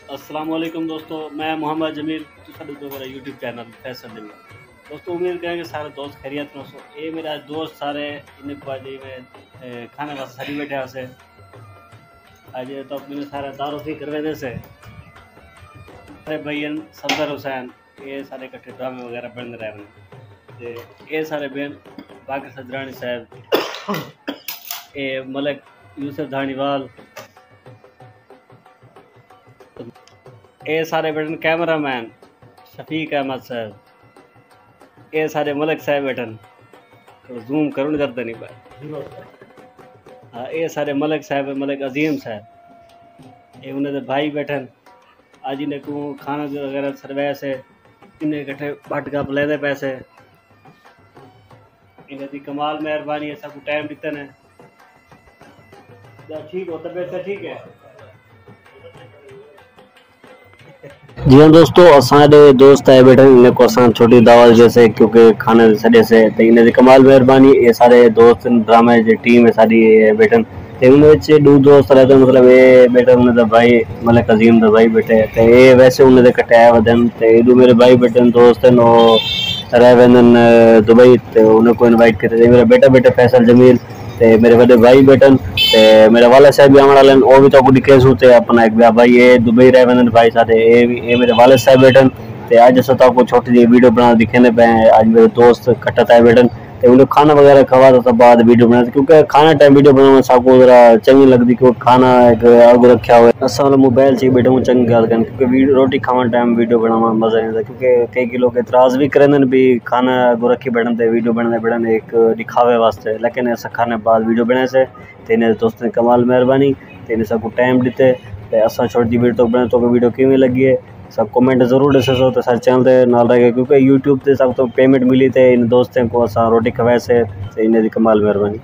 अस्सलाम वालेकुम दोस्तों, मैं मोहम्मद जमील तो मेरा यूट्यूब चैनल फैसल दिल दोस्तों। उम्मीद करेंगे सारे दोस्त खैरियत में हो। ये मेरा दोस्त सारे इन्हें को आज में खाने वास्ते सारी बैठे से आज तो मैंने सारे तारुफी करवाने से सारे भैन सफदर हुसैन ये सारे इकट्ठे ड्रामे वगैरह बन रहे हैं। ये सारे बहन बाकर सजरानी साहब, ये मलिक यूसुफ धानीवाल, ये सारे बैठन कैमरामैन शफीक अहमद साहब, ये सारे मलिक साहब बैठन जूम करूँ करते नहीं पाए। हाँ, ये सारे मलिक साहब मलिक अजीम साहब, ये उन्हें भाई बैठन आज इन्हें को खाना वगैरह सरवाया से इन्हें इकट्ठे भट का लेते पैसे इन्हें दी कमाल मेहरबानी है सबको टाइम दिते ने। ठीक हो तबीयत ठीक है। जी हाँ दोस्तों, असांजे दोस्त है बैठे इन्हें को असां छोटी दावत जैसे क्योंकि खाने सॾे से तो इन्हें कमाल मेहरबानी ये सारे दोस्त ड्रामे जी टीम है सारी बैठन तो उन्हें दो दोस्त रहते मतलब ये बैठे उन्हें भाई मलिक अजीम दा भाई बैठे तो ये वैसे उन्हें कटाया वधन तो ये मेरे भाई बैठे दोस्त हैं रह वेंदन दुबई तो उन्हें को इनवाइट करते मेरा बेटा बेटा फैसल जमील ते मेरे बड़े भाई बैठन ते मेरे वाले साहब भी आने वाले वो भी तो दिखे सूते अपना एक भाई ये दुबई रह वेंदन भाई साथ ये मेरे वाले साहब बैठन ते आज सता को छोटी सी वीडियो बना दिखाने पे आज मेरे दोस्त इकट्ठा है बैठन ते उन्हें खाना वगैरह खवा तो बाद वीडियो बनाते क्योंकि खाना टाइम वीडियो बनाना सबको जरा चंगी लगती क्योंकि खाना एक अग रखा हुआ असा वाला मोबाइल से बैठे हूँ चंगी गल कर क्योंकि रोटी खाने टाइम वीडियो बनाना मजा नहीं आता क्योंकि कई लोग एतराज भी करें भी खाना अगो रखी बैठन ते वीडियो बनाने बैठन एक दिखावे वास्ते लेकिन ऐसा खाने बाद वीडियो बनाए से इन्हें दोस्त ने कमाल मेहरबानी इन्हें सबको टाइम दिते असा छोटी वीडियो तो बने तो वीडियो किमें लगी है सब कमेंट जरूर दसो तो सर चैनल ते नाल रहे क्योंकि यूट्यूब ते सब तो पेमेंट मिली थे इन दोस्तों को असा रोटी खवाए से इन्हें कमाल मेहरबानी।